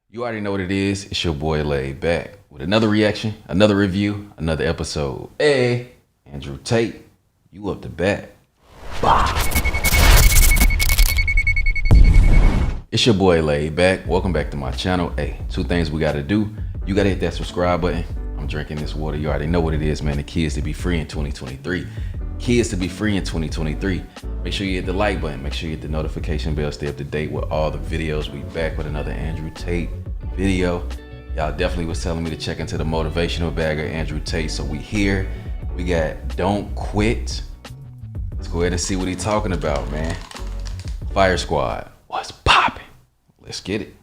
You already know what it is. It's your boy Laid Back with another reaction, another review, another episode. Hey, Andrew Tate, you up to bat. Bah. It's your boy Laid Back. Welcome back to my channel. Hey, two things we gotta do. You gotta hit that subscribe button. I'm drinking this water. You already know what it is, man. The kids to be free in 2023. Kids to be free in 2023. Make sure you hit the like button. Make sure you hit the notification bell. Stay up to date with all the videos. We back with another Andrew Tate video. Y'all definitely was telling me to check into the motivational bag of Andrew Tate. So we here. We got Don't Quit. Let's go ahead and see what he's talking about, man. Fire Squad. What's popping? Let's get it.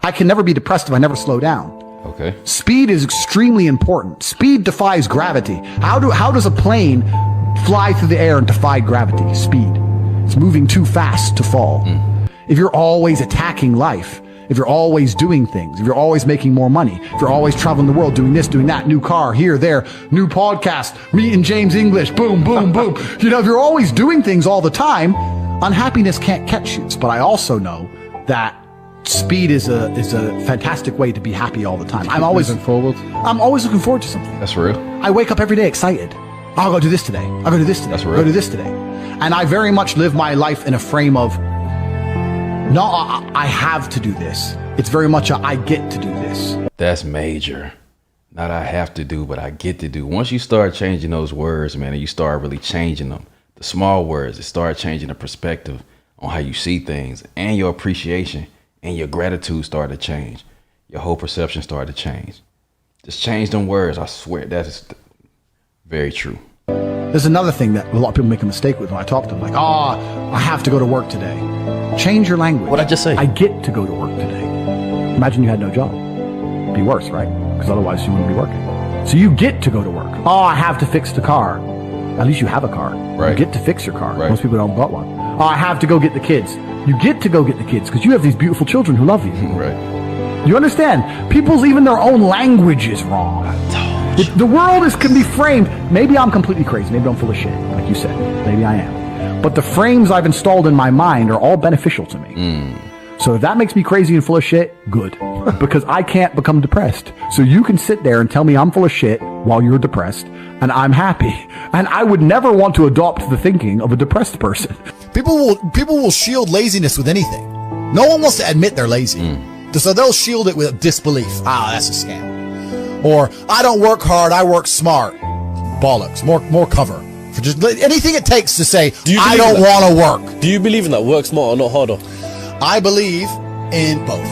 I can never be depressed if I never slow down. Okay. Speed is extremely important. Speed defies gravity. How does a plane fly through the air and defy gravity? Speed. It's moving too fast to fall. If you're always attacking life, if you're always doing things, if you're always making more money, if you're always traveling the world, doing this, doing that, new car, here, there, new podcast, meeting James English, boom, boom, boom. You know, if you're always doing things all the time, unhappiness can't catch you. But I also know that speed is a fantastic way to be happy all the time. I'm always looking forward to something. That's real. I wake up every day excited. I'll go do this today. I'll go do this today. That's real. I'll go do this today. And I very much live my life in a frame of, no, I have to do this. It's very much a, I get to do this. That's major. Not I have to do, but I get to do. Once you start changing those words, man, and you start really changing them, the small words, it start changing the perspective on how you see things, and your appreciation and your gratitude start to change. Your whole perception start to change. Just change them words. I swear that is very true. There's another thing that a lot of people make a mistake with when I talk to them, like, I have to go to work today. Change your language. What'd I just say? I get to go to work today. Imagine you had no job. It'd be worse, right? Because otherwise you wouldn't be working. So you get to go to work. I have to fix the car. At least you have a car. Right. You get to fix your car. Right. Most people don't got one. I have to go get the kids. You get to go get the kids because you have these beautiful children who love you. Right. You understand? People's, even their own language is wrong. The world can be framed. Maybe I'm completely crazy. Maybe I'm full of shit, like you said. Maybe I am. But the frames I've installed in my mind are all beneficial to me. So if that makes me crazy and full of shit, good. Because I can't become depressed. So you can sit there and tell me I'm full of shit while you're depressed, and I'm happy. And I would never want to adopt the thinking of a depressed person. People will shield laziness with anything. No one wants to admit they're lazy. So they'll shield it with disbelief. That's a scam. Or, I don't work hard, I work smart. Bollocks. More cover. For just anything it takes to say, I don't want to work. Do you believe in that? Work smarter, not harder? I believe in both.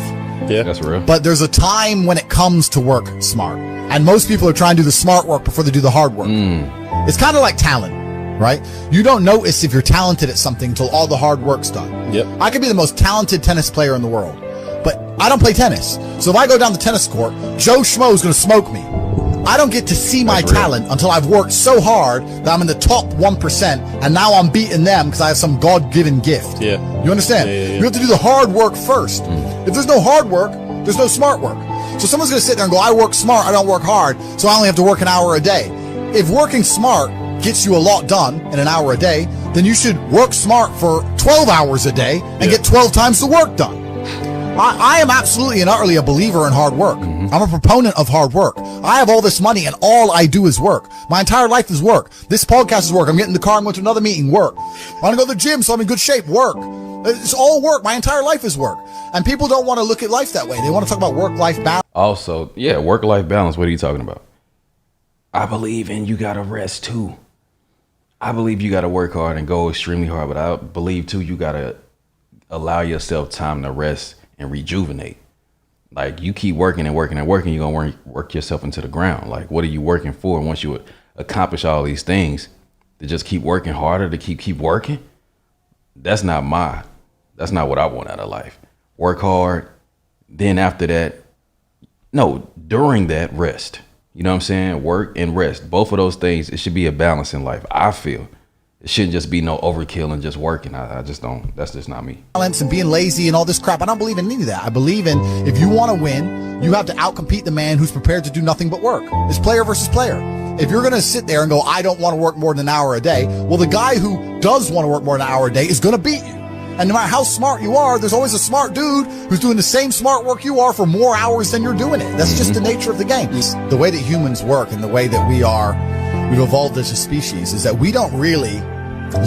Yeah. That's real. But there's a time when it comes to work smart. And most people are trying to do the smart work before they do the hard work. It's kind of like talent, right? You don't notice if you're talented at something until all the hard work's done. Yep. I could be the most talented tennis player in the world, but I don't play tennis. So if I go down the tennis court, Joe Schmo is going to smoke me. I don't get to see my talent until I've worked so hard that I'm in the top 1%, and now I'm beating them because I have some God-given gift. Yeah. You understand? Yeah. You have to do the hard work first. If there's no hard work, there's no smart work. So someone's going to sit there and go, I work smart, I don't work hard, so I only have to work an hour a day. If working smart gets you a lot done in an hour a day, then you should work smart for 12 hours a day and get 12 times the work done. I am absolutely and utterly a believer in hard work. I'm a proponent of hard work. I have all this money and all I do is work. My entire life is work. This podcast is work. I'm getting in the car and going to another meeting, work. I want to go to the gym so I'm in good shape, work. It's all work. My entire life is work. And people don't want to look at life that way. They want to talk about work-life balance. Also, yeah, work-life balance. What are you talking about? I believe in you got to rest too. I believe you got to work hard and go extremely hard, but I believe too you got to allow yourself time to rest and rejuvenate. Like, you keep working and working and working, you're going to work yourself into the ground. Like, what are you working for? Once you accomplish all these things, to just keep working harder, to keep working, that's not what I want out of life. Work hard, then after that, during that, rest. You know what I'm saying? Work and rest. Both of those things, it should be a balance in life. I feel it shouldn't just be no overkill and just working. I just don't. That's just not me. Balance and being lazy and all this crap. I don't believe in any of that. I believe in, if you want to win, you have to outcompete the man who's prepared to do nothing but work. It's player versus player. If you're going to sit there and go, I don't want to work more than an hour a day, well, the guy who does want to work more than an hour a day is going to beat you. And no matter how smart you are, there's always a smart dude who's doing the same smart work you are for more hours than you're doing it. That's just the nature of the game. The way that humans work and the way that we've evolved as a species is that we don't really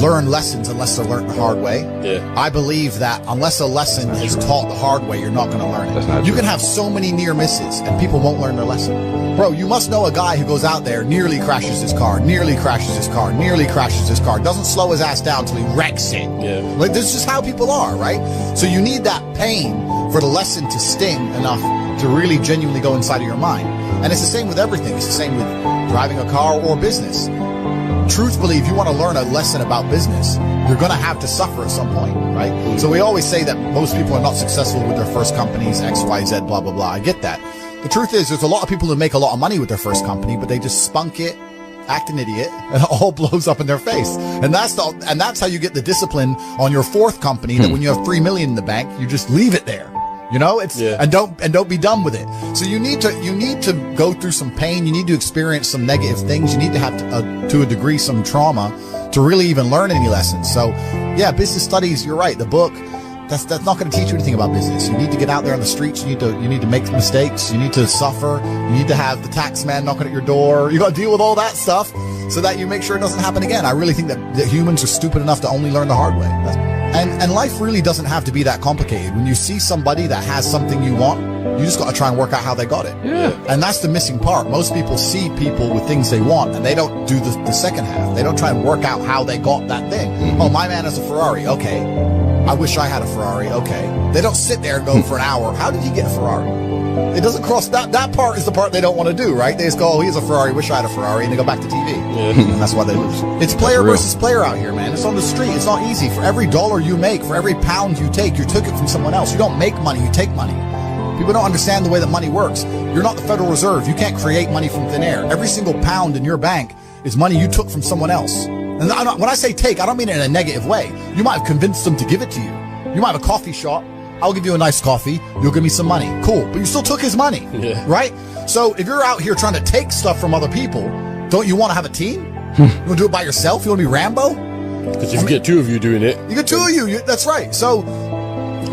learn lessons unless they're learned the hard way. Yeah. I believe that unless a lesson is taught the hard way, you're not going to learn it. That's not You true. can have so many near misses and people won't learn their lesson. Bro, you must know a guy who goes out there, nearly crashes his car, nearly crashes his car, nearly crashes his car, doesn't slow his ass down until he wrecks it. Yeah. Like, this is just how people are, right? So you need that pain for the lesson to sting enough to really genuinely go inside of your mind. And it's the same with everything. It's the same with driving a car or business. Truthfully, if you want to learn a lesson about business, you're going to have to suffer at some point, right? So we always say that most people are not successful with their first companies, X, Y, Z, blah, blah, blah. I get that. The truth is, there's a lot of people who make a lot of money with their first company, but they just spunk it, act an idiot, and it all blows up in their face. And that's how you get the discipline on your fourth company, that when you have $3 million in the bank, you just leave it there. You know, and don't be done with it. So you need to go through some pain. You need to experience some negative things. You need to have to a degree some trauma to really even learn any lessons. So yeah, business studies, you're right. The book, that's not going to teach you anything about business. You need to get out there on the streets. You need to make mistakes. You need to suffer. You need to have the tax man knocking at your door. You got to deal with all that stuff so that you make sure it doesn't happen again. I really think that humans are stupid enough to only learn the hard way. And life really doesn't have to be that complicated. When you see somebody that has something you want, you just got to try and work out how they got it. Yeah. And that's the missing part. Most people see people with things they want and they don't do the second half. They don't try and work out how they got that thing. Oh, my man has a Ferrari. Okay. I wish I had a Ferrari. Okay. They don't sit there and go for an hour. How did he get a Ferrari? It doesn't cross that part is the part they don't want to do, right? They just go, oh, he has a Ferrari, wish I had a Ferrari, and they go back to TV. And that's why they lose. It's player versus player out here, man. It's on the street. It's not easy. For every dollar you make, for every pound you take, you took it from someone else. You don't make money, you take money. People don't understand the way that money works. You're not the Federal Reserve. You can't create money from thin air. Every single pound in your bank is money you took from someone else. And when I say take, I don't mean it in a negative way. You might have convinced them to give it to you. You might have a coffee shop. I'll give you a nice coffee. You'll give me some money. Cool. But you still took his money, right? So if you're out here trying to take stuff from other people, don't you want to have a team? You want to do it by yourself? You want to be Rambo? Because if you get two of you doing it. You get two of you. That's right. So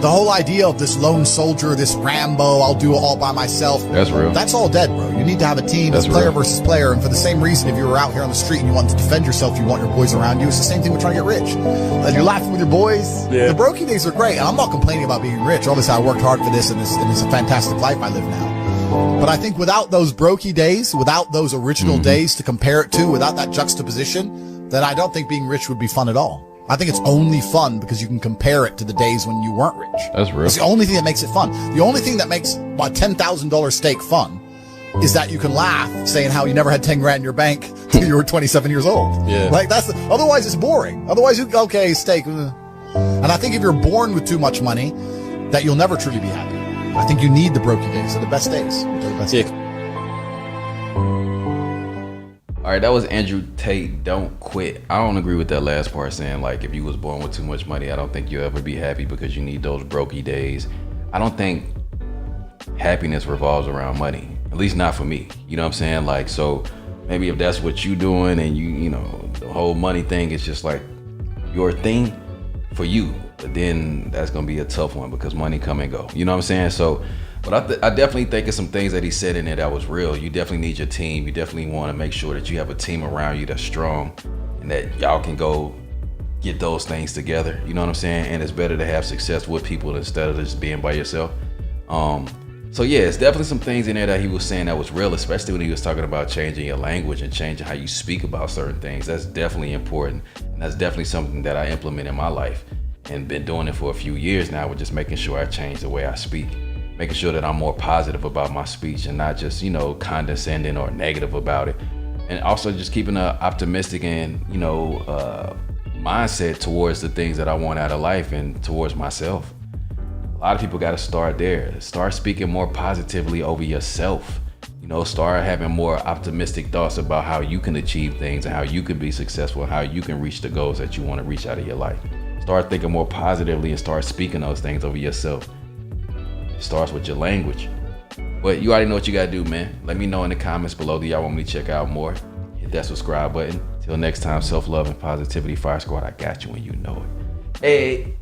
the whole idea of this lone soldier, this Rambo, I'll do it all by myself. That's real. That's all dead, bro. You need to have a team. It's player versus player. And for the same reason, if you were out here on the street and you wanted to defend yourself, you want your boys around you. It's the same thing with trying to get rich. And you're laughing with your boys. Yeah. The brokey days are great. And I'm not complaining about being rich. Obviously, I worked hard for this, and it's a fantastic life I live now. But I think without those brokey days, without those original days to compare it to, without that juxtaposition, then I don't think being rich would be fun at all. I think it's only fun because you can compare it to the days when you weren't rich. That's real. It's the only thing that makes it fun. The only thing that makes a $10,000 steak fun is that you can laugh saying how you never had 10 grand in your bank till you were 27 years old. Yeah. Like otherwise it's boring. Otherwise okay, steak. And I think if you're born with too much money, that you'll never truly be happy. I think you need the brokey days. They're the best days. They're the best days. All right, that was Andrew Tate. Don't quit. I don't agree with that last part saying like if you was born with too much money, I don't think you'll ever be happy because you need those brokey days. I don't think happiness revolves around money, at least not for me. You know what I'm saying? Like, so maybe if that's what you doing and you know, the whole money thing is just like your thing for you, but then that's gonna be a tough one because money come and go. You know what I'm saying? So. But I definitely think of some things that he said in there that was real. You definitely need your team. You definitely want to make sure that you have a team around you that's strong and that y'all can go get those things together. You know what I'm saying? And it's better to have success with people instead of just being by yourself. So yeah, it's definitely some things in there that he was saying that was real, especially when he was talking about changing your language and changing how you speak about certain things. That's definitely important. And that's definitely something that I implement in my life and been doing it for a few years now with just making sure I change the way I speak. Making sure that I'm more positive about my speech and not just, you know, condescending or negative about it. And also just keeping an optimistic and, you know, mindset towards the things that I want out of life and towards myself. A lot of people got to start there. Start speaking more positively over yourself. You know, start having more optimistic thoughts about how you can achieve things and how you can be successful and how you can reach the goals that you want to reach out of your life. Start thinking more positively and start speaking those things over yourself. It starts with your language. But you already know what you gotta do, man. Let me know in the comments below. Do y'all want me to check out more? Hit that subscribe button. Till next time, self-love and positivity. Fire Squad, I got you when you know it. Hey.